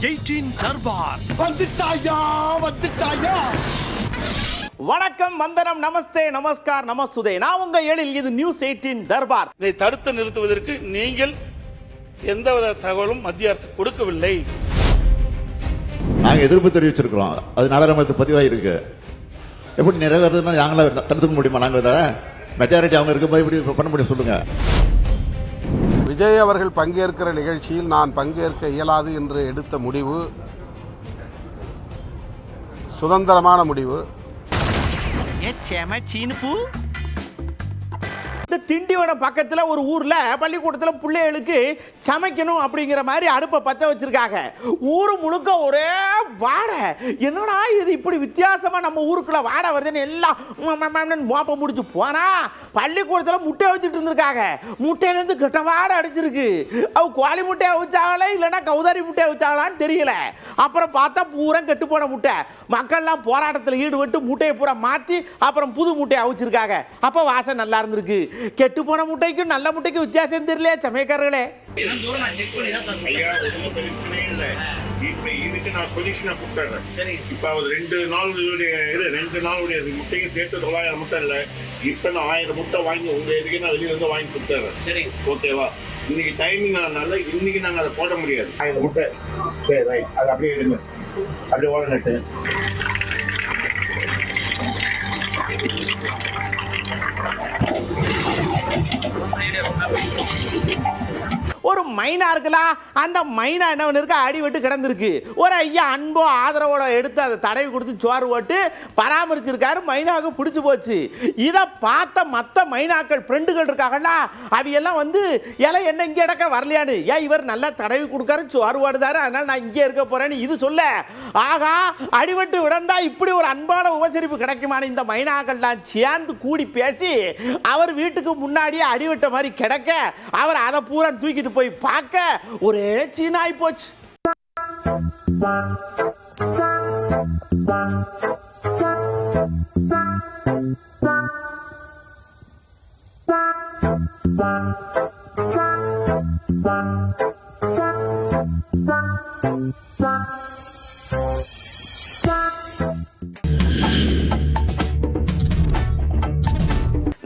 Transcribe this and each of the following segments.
18 தர்பார் வந்துட்டாயா. வணக்கம், வந்தனம், நமஸ்தே, நமஸ்கார், நமஸ்துதே. நான் உங்க எழில். இது நியூஸ் 18 தர்பார். இதை தடுத்து நிறுத்துவதற்கு நீங்கள் எந்தவித தகவலும் மத்திய அரசு கொடுக்கவில்லை. நாங்கள் எதிர்ப்பு தெரிவிச்சிருக்கிறோம். அது நாடாளுமன்றத்தில் பதிவாயிருக்கு. எப்படி நிறைவேறதுன்னா நாங்கள தடுத்துக்க முடியுமா? நாங்கள் மெஜாரிட்டி அவங்க இருக்கும்போது இப்படி பண்ண முடியும் சொல்லுங்க. விஜய் அவர்கள் பங்கேற்கிற நிகழ்ச்சியில் நான் பங்கேற்க இயலாது என்று எடுத்த முடிவு சுதந்திரமான முடிவு. இந்த திண்டிவனம் பக்கத்துல ஒரு ஊர்ல பள்ளிக்கூடத்துல பிள்ளைகளுக்கு சமைக்கணும் அப்படிங்கிற மாதிரி அடுப்பை பத்த வச்சிருக்காங்க. ஊரு முழுக்க ஒரே வாடை. என்னடா இது இப்படி வித்தியாசமா நம்ம ஊருக்குள்ள வாடை வருதுன்னு எல்லாம் மோப்ப முடிச்சு போனா பள்ளிக்கூடத்துல முட்டை வச்சுட்டு இருந்திருக்காங்க. முட்டையில இருந்து கெட்ட வாடை அடிச்சிருக்கு. அவ கோழி முட்டையை வச்சாங்களே இல்லைன்னா கௌதாரி முட்டையை வச்சாங்களான்னு தெரியல. அப்புறம் பார்த்தா பூரா கெட்டு போன முட்டை. மக்கள்லாம் போராட்டத்தில் ஈடுபட்டு முட்டையை பூரா மாற்றி அப்புறம் புது முட்டையை அவிச்சிருக்காங்க. அப்போ வாசம் நல்லா இருந்திருக்கு. கெட்டு போன முட்டைக்கும் நல்ல முட்டைக்கும் வித்தியாசம் தெரியல சமயக்காரர்களே. இதுக்கு நான் சொல்யூஷனா கொடுத்துறேன். இப்ப அவர் 2 நாளுடைய முட்டையும் சேர்த்து 900 முட்டை இல்ல. இப்ப நான் 1000 முட்டை வாங்கி உங்க இதுக்கு நான் வெளியில இருந்து வாங்கி கொடுத்துறேன். ஓகேவா? இன்னைக்கு டைமிங் ஆனால இன்னைக்கு நாங்க அதை போட முடியாது. 1000 முட்டை சரி ரைட். அது அப்படியே எடுங்க. அப்படியே ஓட நட்டு ஒரு மைனா இருக்கலாம். அந்த மைனா என்ன இருக்கு, அடிபட்டு கிடந்திருக்கு. ஒரு ஐயா அன்போ ஆதரவோட எடுத்து அதை தடவி கொடுத்து சோறு போட்டு பராமரிச்சிருக்காரு. மைனாவுக்கு பிடிச்சி போச்சு. இதை பார்த்த மற்ற மைனாக்கள் ஃப்ரெண்டுகள் இருக்காங்கல்ல, அவையெல்லாம் வந்து இலை என்ன இங்கே இடக்க வரலையான்னு. ஏன் இவர் நல்லா தடவி கொடுக்காரு, சோறு போடுதாரு, அதனால நான் இங்கே இருக்க போறேன்னு இது சொல்ல. ஆகா, அடிபட்டு விடந்தா இப்படி ஒரு அன்பான உபசரிப்பு கிடைக்குமான இந்த மைனாக்கள்லாம் சேர்ந்து கூடி பேசி அவர் வீட்டுக்கு முன்னாடியே அடிவிட்ட மாதிரி கிடக்க அவர் அதை பூரா தூக்கிட்டு போய் பார்க்க ஒரே சீனாய் போச்சு.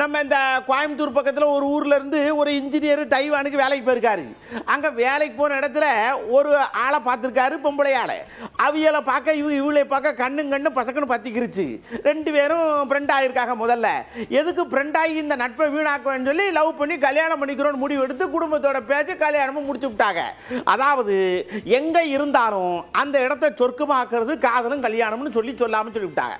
நம்ம இந்த கோயம்புத்தூர் பக்கத்தில் ஒரு ஊரில் இருந்து ஒரு இன்ஜினியர் தைவானுக்கு வேலைக்கு போயிருக்காரு. அங்கே வேலைக்கு போன இடத்துல ஒரு ஆளை பார்த்துருக்காரு, பொம்பளை ஆளை. அவியலை பார்க்க இவளை பார்க்க கண்ணு பசக்கன்னு பற்றிக்கிருச்சு. 2 பேரும் ஃப்ரெண்ட் ஆகியிருக்காங்க. முதல்ல எதுக்கு ஃப்ரெண்ட் ஆகி இந்த நட்பை வீணாக்குவேன்னு சொல்லி லவ் பண்ணி கல்யாணம் பண்ணிக்கிறோன்னு முடிவு எடுத்து குடும்பத்தோட பேச்சு கல்யாணமும் முடிச்சு விட்டாங்க. அதாவது எங்கே இருந்தாலும் அந்த இடத்த சொர்க்கமாக்குறது காதலும் கல்யாணம்னு சொல்லாமல் சொல்லிவிட்டாங்க.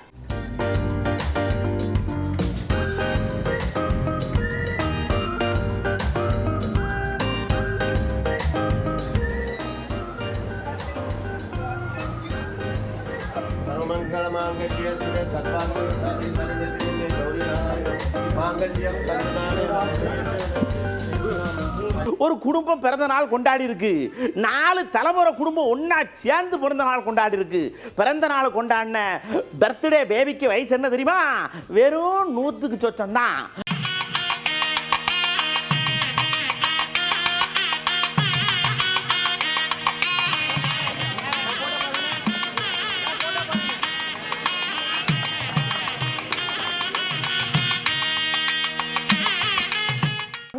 ஒரு குடும்பம் பிறந்த நாள் கொண்டாடி இருக்கு. 4 தலைமுறை குடும்பம் ஒன்னா சேர்ந்து பிறந்த நாள் கொண்டாடி இருக்கு. பிறந்த நாள் கொண்டாடின பர்த்டே பேபிக்கு வயசு என்ன தெரியுமா? வெறும் 100க்கு சொச்சம் தான்.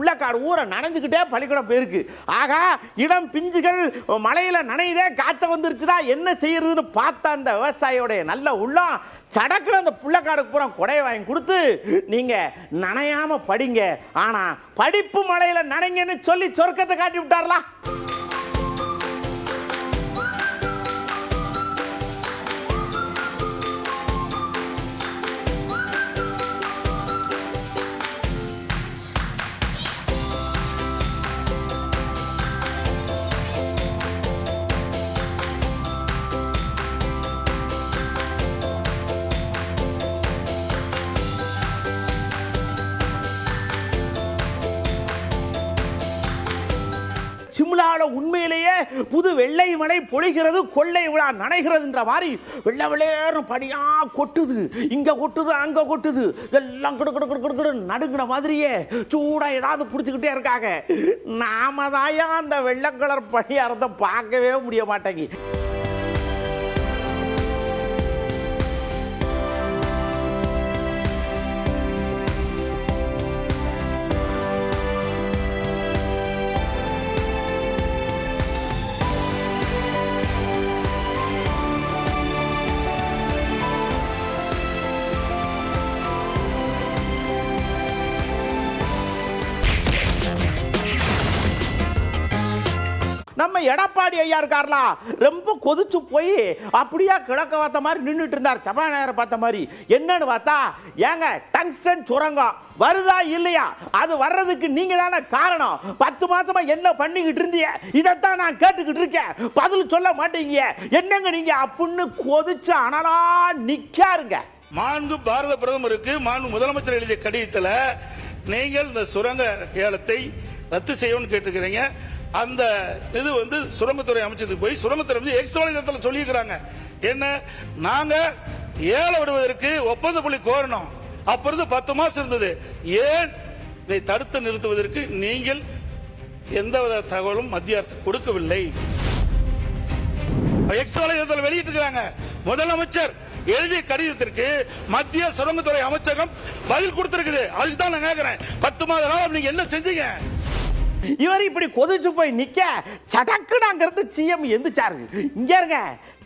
உள்ளக்காடு ஊரை நனைஞ்சுக்கிட்டே பள்ளிக்கூடம் போயிருக்கு. ஆகா, இடம் பிஞ்சுகள் மழையில நனையுதே, காய்ச்ச வந்துருச்சுன்னா என்ன செய்யறதுன்னு பார்த்த அந்த விவசாயியோடைய நல்ல உள்ளம் சடக்குற அந்த புள்ளக்காடுக்கு பூரா கொடையை வாங்கி கொடுத்து நீங்க நனையாம படிங்க, ஆனா படிப்பு மழையில நனைங்கன்னு சொல்லி சொர்க்கத்தை காட்டி விட்டார்களா? சிம்லால உண்மையிலேயே புது வெள்ளை மழை பொழிகிறது, கொள்ளை விழா நனைகிறதுன்ற மாதிரி வெள்ளை வெள்ளையேறும் படியா கொட்டுது. இங்க கொட்டுது, அங்க கொட்டுது, எல்லாம் நடுங்கின மாதிரியே சூடா ஏதாவது பிடிச்சிக்கிட்டே இருக்காங்க. நாம தாயா அந்த வெள்ளை கலர் பணியாரத்தை பார்க்கவே முடிய மாட்டேங்கி. எடப்பாடி ஐயா இருக்கார்லா, ரொம்ப கொதிச்சு போய் அப்படியே கிழக்க பார்த்த மாதிரி நின்றுட்டு இருந்தார், சபாநாயகரை பார்த்த மாதிரி. என்னன்னு பார்த்தா, ஏங்க டங்ஸ்டன் சுரங்கம் வருதா இல்லையா, அது வர்றதுக்கு நீங்க தானே காரணம். 10 மாசமா என்ன பண்ணிக்கிட்டு இருந்தீங்க, இதைத்தான் நான் கேட்டுக்கிட்டு இருக்கேன், பதில் சொல்ல மாட்டீங்க, என்னங்க நீங்க அப்படின்னு கொதிச்சு அனலா நிக்காருங்க. மாண்பு பாரத பிரதமருக்கு மாண்பு முதலமைச்சர் எழுதிய கடிதத்தில் நீங்கள் இந்த சுரங்க ஏலத்தை ரத்து செய்யணும்னு கேட்டுக்கிறீங்க. அந்த இது வந்து சுரங்கத்துறை அமைச்சதுக்கு போய் சுரங்கத்துறை வந்து எக்ஸ் வலைதளத்தில் சொல்லியிருக்கிறாங்க, என்ன நாங்க ஏலம் விடுவதற்கு ஒப்பந்த புள்ளி கோரணும், அப்ப இருந்து 10 மாசம் இருந்தது, ஏன் இதை தடுத்து நிறுத்துவதற்கு நீங்கள் எந்தவித தகவலும் மத்திய அரசு கொடுக்கவில்லை. எக்ஸ் வலைதளத்தில் வெளியிட்டிருக்கிறாங்க. முதலமைச்சர் எழுதிய கடிதத்திற்கு மத்திய சுரங்கத்துறை அமைச்சகம் பதில் கொடுத்திருக்குது. அதுக்கு தான் நான் கேட்கிறேன், 10 மாத காலம் நீங்க என்ன செஞ்சீங்க? இவர் இப்படி கொதிச்சு போய் நிக்க சடக்குனாங்கிறது சிஎம் எந்திரிச்சாரு. இங்க இருங்க,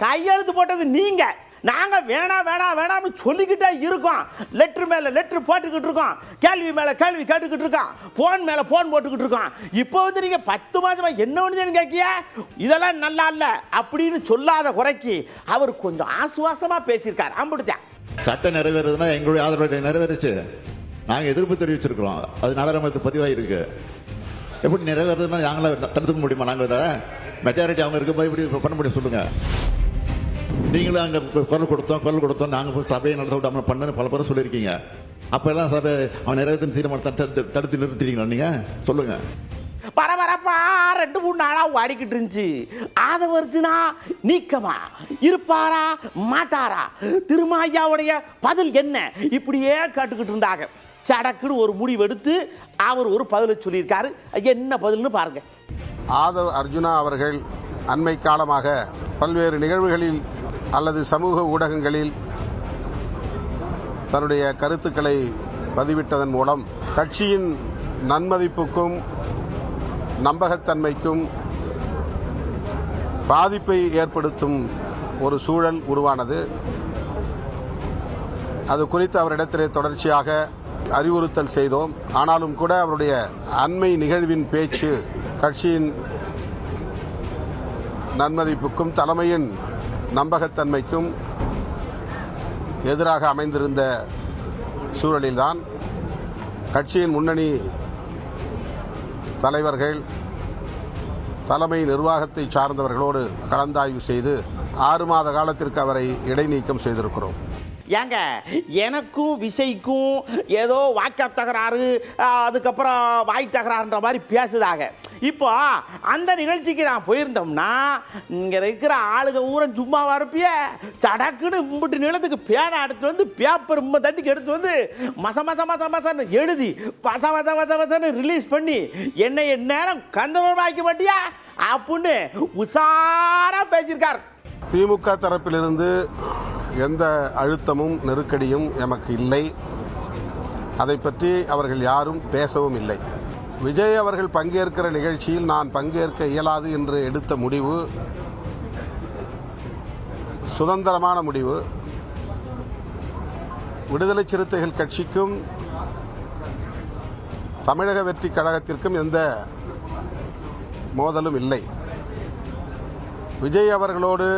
கையெழுத்து போட்டது நீங்க, நாங்க வேணாம் வேணாம் வேணாம்னு சொல்லிக்கிட்டே இருக்கோம், லெட்டர் மேல லெட்டர் போட்டுக்கிட்டு இருக்கோம், கேள்வி மேல கேள்வி கேட்டுக்கிட்டு இருக்கோம், போன் மேல போன் போட்டுக்கிட்டு இருக்கோம். இப்போ வந்து நீங்க 10 மாசமா என்ன பண்ணுதுன்னு கேட்கிய, இதெல்லாம் நல்லா இல்ல அப்படின்னு சொல்லாத குறைக்கு அவர் கொஞ்சம் ஆசுவாசமா பேசியிருக்காரு. அம்பிடுச்சா சட்டம் நிறைவேறதுன்னா எங்களுடைய ஆதரவை நிறைவேறிச்சு, நாங்கள் எதிர்ப்பு தெரிவிச்சிருக்கிறோம், அது நாடாளுமன்றத்தில் பதிவாயிருக்கு. எப்படி நிறைவேறதுன்னா நாங்கள தடுத்துக்க முடியுமா? நாங்கள் மெஜாரிட்டி அவங்க இருக்கும்போது இப்படி பண்ண முடியும் சொல்லுங்க. நீங்களும் அங்கே குரல் கொடுத்தோம் நாங்கள் சபையை நடத்த விடாம பண்ணுன்னு பல பேரும் சொல்லியிருக்கீங்க. அப்போ எல்லாம் சபை அவன் நிறைவேற்ற தீர்மானத்தை தடுத்து நிறுத்திட்டீங்களா? நீங்கள் சொல்லுங்க. பரபரப்பா 2-3 நாளா ஓடிக்கிட்டு இருந்துச்சு. ஆதவர்ஜுனா நீக்கமா இருப்பாரா மாட்டாரா, திருமாயாவுடைய பதில் என்ன, இப்படியே கேட்டுக்கிட்டு இருந்தாங்க. சடக்குன்னு ஒரு முடிவு எடுத்து அவர் ஒரு பதிலை சொல்லியிருக்காரு. என்ன பதில்னு பாருங்க. ஆதவ் அர்ஜுனா அவர்கள் அண்மை காலமாக பல்வேறு நிகழ்வுகளில் அல்லது சமூக ஊடகங்களில் தன்னுடைய கருத்துக்களை பதிவிட்டதன் மூலம் கட்சியின் நன்மதிப்புக்கும் நம்பகத்தன்மைக்கும் பாதிப்பை ஏற்படுத்தும் ஒரு சூழல் உருவானது. அது குறித்து அவரிடத்திலே தொடர்ச்சியாக அறிவுறுத்தல் செய்தோம். ஆனாலும் கூட அவருடைய அண்மை நிகழ்வின் பேச்சு கட்சியின் நன்மதிப்புக்கும் தலைமையின் நம்பகத்தன்மைக்கும் எதிராக அமைந்திருந்த சூழலில்தான் கட்சியின் முன்னணி தலைவர்கள் தலைமை நிர்வாகத்தை சார்ந்தவர்களோடு கலந்தாய்வு செய்து 6 மாத காலத்திற்கு அவரை இடைநீக்கம் செய்திருக்கிறோம். ஏங்க எனக்கும் விசைக்கும் ஏதோ வாக்க தகராறு, அதுக்கப்புறம் வாய் தகராறுன்ற மாதிரி பேசுதாக. இப்போ அந்த நிகழ்ச்சிக்கு நான் போயிருந்தோம்னா இங்கே இருக்கிற ஆளுக ஊரம் சும்மாவா இருப்பிய, சடக்குன்னு இம்பிட்டு நிலத்துக்கு பேனை எடுத்துட்டு வந்து பேப்பர் தட்டிக்கு எடுத்து வந்து மசன்னு எழுதி மசன்னு ரிலீஸ் பண்ணி என்னை நேரம் கந்தமாக்கி மாட்டியா அப்படின்னு உசாரா பேசியிருக்கார். திமுக தரப்பிலிருந்து எந்த அழுத்தமும் நெருக்கடியும் எமக்கு இல்லை. அதை பற்றி அவர்கள் யாரும் பேசவும் இல்லை. விஜய் அவர்கள் பங்கேற்கிற நிகழ்ச்சியில் நான் பங்கேற்க இயலாது என்று எடுத்த முடிவு சுதந்திரமான முடிவு. விடுதலை சிறுத்தைகள் கட்சிக்கும் தமிழக வெற்றி கழகத்திற்கும் எந்த மோதலும் இல்லை. விஜய் அவர்களோடு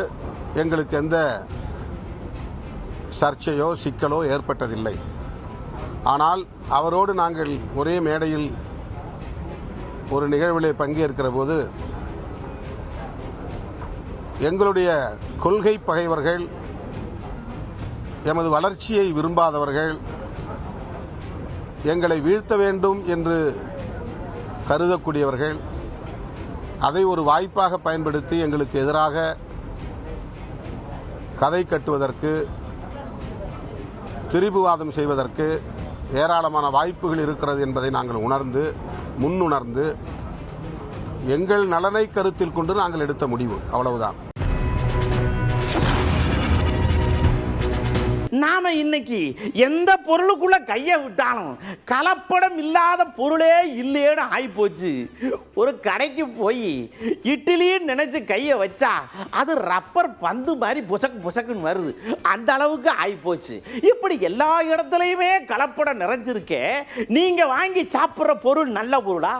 எங்களுக்கு எந்த சர்ச்சையோ சிக்கலோ ஏற்பட்டதில்லை. ஆனால் அவரோடு நாங்கள் ஒரே மேடையில் ஒரு நிகழ்விலே பங்கேற்கிற போது எங்களுடைய கொள்கை பகைவர்கள், எமது வளர்ச்சியை விரும்பாதவர்கள், எங்களை வீழ்த்த வேண்டும் என்று கருதக்கூடியவர்கள் அதை ஒரு வாய்ப்பாக பயன்படுத்தி எங்களுக்கு எதிராக கதை கட்டுவதற்கு, திரிபுவாதம் செய்வதற்கு ஏராளமான வாய்ப்புகள் இருக்கிறது என்பதை நாங்கள் முன்னுணர்ந்து எங்கள் நலனை கருத்தில் கொண்டு நாங்கள் எடுத்த முடிவு, அவ்வளவுதான். நாம இன்னைக்கு எந்த பொருளுக்குள்ள கையை விட்டாலும் கலப்படம் இல்லாத பொருளே இல்லையேன்னு ஆயிப்போச்சு. ஒரு கடைக்கு போய் இட்லின்னு நினைச்சு கையை வச்சா அது ரப்பர் பந்து மாதிரி புசக்கு புசக்குன்னு வருது. அந்த அளவுக்கு ஆயிப்போச்சு. இப்படி எல்லா இடத்துலையுமே கலப்படம் நிறைஞ்சிருக்கே. நீங்க வாங்கி சாப்பிட்ற பொருள் நல்ல பொருளா,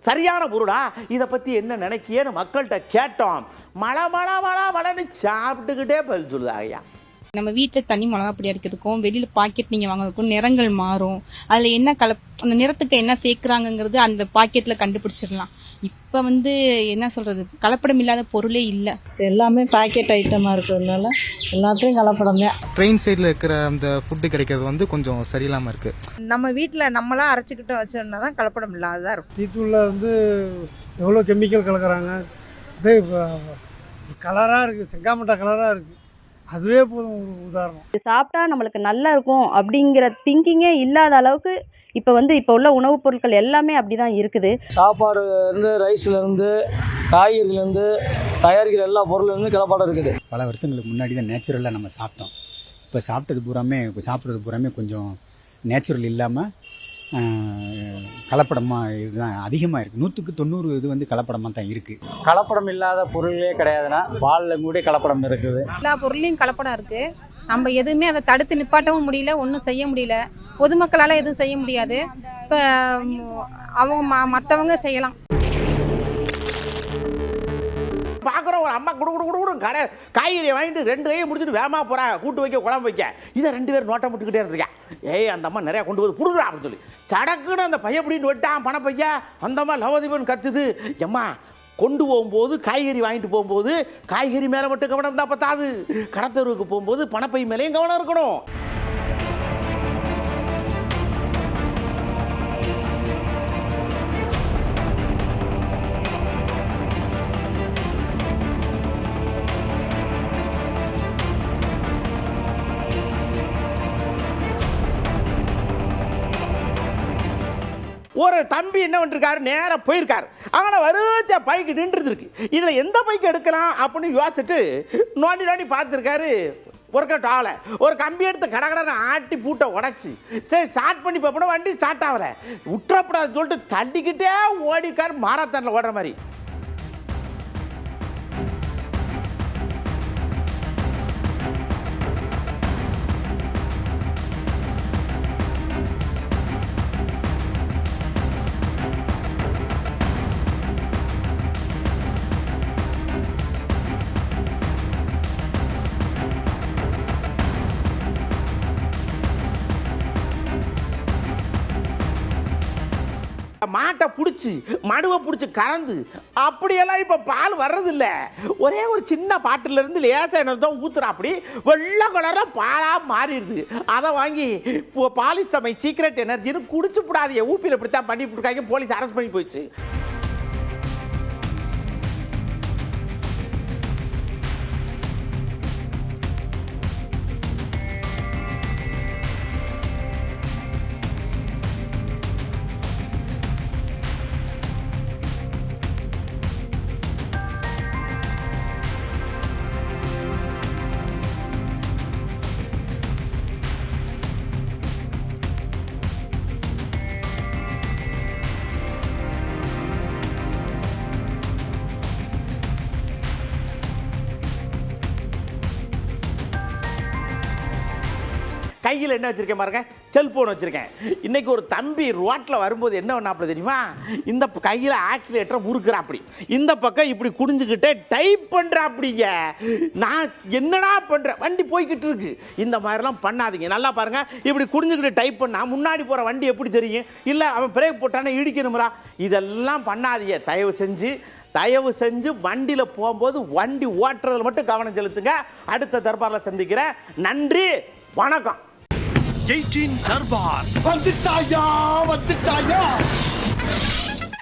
சரியான பொருளா, இதை பத்தி என்ன நினைக்கியேன்னு மக்கள்கிட்ட கேட்டோம். மழை சாப்பிட்டுக்கிட்டே பதில் சொல்லுதா ஐயா. நம்ம வீட்டில் தண்ணி மிளகா பொடி அரைக்கிறதுக்கும் வெளியில் பாக்கெட் நீங்கள் வாங்குறதுக்கும் நிறங்கள் மாறும். அதில் என்ன அந்த நிறத்துக்கு என்ன சேர்க்குறாங்கங்கிறது அந்த பாக்கெட்டில் கண்டுபிடிச்சிடலாம். இப்போ என்ன சொல்கிறது, கலப்படம் இல்லாத பொருளே இல்லை. எல்லாமே பாக்கெட் ஐட்டமாக இருக்கிறதுனால எல்லாத்தையும் கலப்படம் தான். ட்ரெயின் சைடில் இருக்கிற அந்த ஃபுட்டு கிடைக்கிறது கொஞ்சம் சரியில்லாமல் இருக்குது. நம்ம வீட்டில் நம்மளாம் அரைச்சிக்கிட்டு வச்சோம்னா தான் கலப்படம் இல்லாததாக இருக்கும். டீத்தூளில் எவ்வளோ கெமிக்கல் கலக்கிறாங்க. அப்படியே கலராக இருக்குது, செங்காமட்டா கலராக இருக்குது. அதுவே போதும் ஒரு உதாரணம். சாப்பிட்டா நம்மளுக்கு நல்லா இருக்கும் அப்படிங்கிற திங்கிங்கே இல்லாத அளவுக்கு இப்போ உள்ள உணவுப் பொருட்கள் எல்லாமே அப்படி தான் இருக்குது. சாப்பாடுலேருந்து ரைஸ்லேருந்து காய்கறிலேருந்து தயாரிக்கிற எல்லா பொருள்லேருந்து கலப்படம் இருக்குது. பல வருஷங்களுக்கு முன்னாடி தான் நேச்சுரலாக நம்ம சாப்பிட்டோம். இப்போ சாப்பிட்றது பூராமே கொஞ்சம் நேச்சுரல் இல்லாமல் கலப்படமாக இதுதான் அதிகமாக இருக்குது. 100க்கு 90 கலப்படமாக தான் இருக்குது. கலப்படம் இல்லாத பொருளே கிடையாதுன்னா பாலில் கூட கலப்படம் இருக்குது. எல்லா பொருளையும் கலப்படம் இருக்குது. நம்ம எதுவுமே அதை தடுத்து நிப்பாட்டவும் முடியல, ஒன்றும் செய்ய முடியல. பொதுமக்களால் எதுவும் செய்ய முடியாது. இப்போ அவங்க மற்றவங்க செய்யலாம். பார்க்குறோம் ஒரு அம்மா குடு கடை காய்கறியை வாங்கிட்டு 2 கையை முடிச்சுட்டு வேகமாக போகிறா கூட்டு வைக்க குழம்பு வைக்க. இதை 2 பேர் நோட்டை முட்டுக்கிட்டே இருக்கேன். ஏய் அந்த அம்மா நிறையா கொண்டு வந்து புடுறா அப்படின்னு சொல்லி சடக்குன்னு அந்த பைய பிடின்னு விட்டான் பண பைய. அந்த அம்மா லவதீபன் கத்துது. எம்மா கொண்டு போகும்போது காய்கறி வாங்கிட்டு போகும்போது காய்கறி மேலே மட்டும் கவனம் இருந்தால் பத்தாது, கடத்தருவுக்கு போகும்போது பணப்பை மேலேயும் கவனம் இருக்கணும். ஒரு தம்பி என்ன பண்ணிருக்காரு, நேராக போயிருக்காரு. ஆனால் வரிச்ச பைக்கு நின்றுது இருக்கு. இதில் எந்த பைக்கு எடுக்கலாம் அப்படின்னு யோசிச்சுட்டு நோண்டி பார்த்துருக்காரு. ஒர்க் அவுட் ஆகலை. ஒரு கம்பி எடுத்து கடகடன்னு ஆட்டி பூட்டை உடச்சி சரி ஸ்டார்ட் பண்ணி பார்ப்போம். வண்டி ஸ்டார்ட் ஆகலை. விட்டுறப்படாதுன்னு சொல்லிட்டு தள்ளிக்கிட்டே ஓடிக்கார் மாரத்தானில் ஓடுற மாதிரி. மாட்டை பிடிச்சி மடுவை பிடிச்சி கறந்து அப்படியெல்லாம் இப்போ பால் வர்றதில்லை. ஒரே ஒரு சின்ன பாட்டிலேருந்து லேசாக என்ன தான் ஊற்றுறா, அப்படி வெள்ளை கலராக பாலாக மாறிடுது. அதை வாங்கி பாலிஸ் சமை சீக்ரெட் எனர்ஜின்னு குடிச்சு விடாதீங்க. ஊப்பியில் இப்படித்தான் பண்ணி விட்டுருக்காங்க. போலீஸ் அரெஸ்ட் பண்ணி போயிடுச்சு. கையில் என்ன வச்சுருக்கேன் பாருங்க, செல்ஃபோன் வச்சுருக்கேன். இன்றைக்கி ஒரு தம்பி ரோட்டில் வரும்போது என்ன பண்ணாப்புல தெரியுமா, இந்த கையில் ஆக்சிலேட்டரை முறுக்குறாப்படி, இந்த பக்கம் இப்படி குடிஞ்சுக்கிட்டே டைப் பண்ணுறாப்படிங்க. நான் என்னடா பண்ணுறேன், வண்டி போய்கிட்டு இருக்கு. இந்த மாதிரிலாம் பண்ணாதீங்க. நல்லா பாருங்கள், இப்படி குடிஞ்சுக்கிட்டு டைப் பண்ணால் முன்னாடி போகிற வண்டி எப்படி தெரியும்? இல்லை அவன் பிரேக் போட்டானே இடிக்கணும்ரா. இதெல்லாம் பண்ணாதீங்க. தயவு செஞ்சு வண்டியில் போகும்போது வண்டி ஓட்டுறதுல மட்டும் கவனம் செலுத்துங்க. அடுத்த தர்பாரில் சந்திக்கிறேன். நன்றி, வணக்கம். 18 தர்பார் வந்துட்டாயா.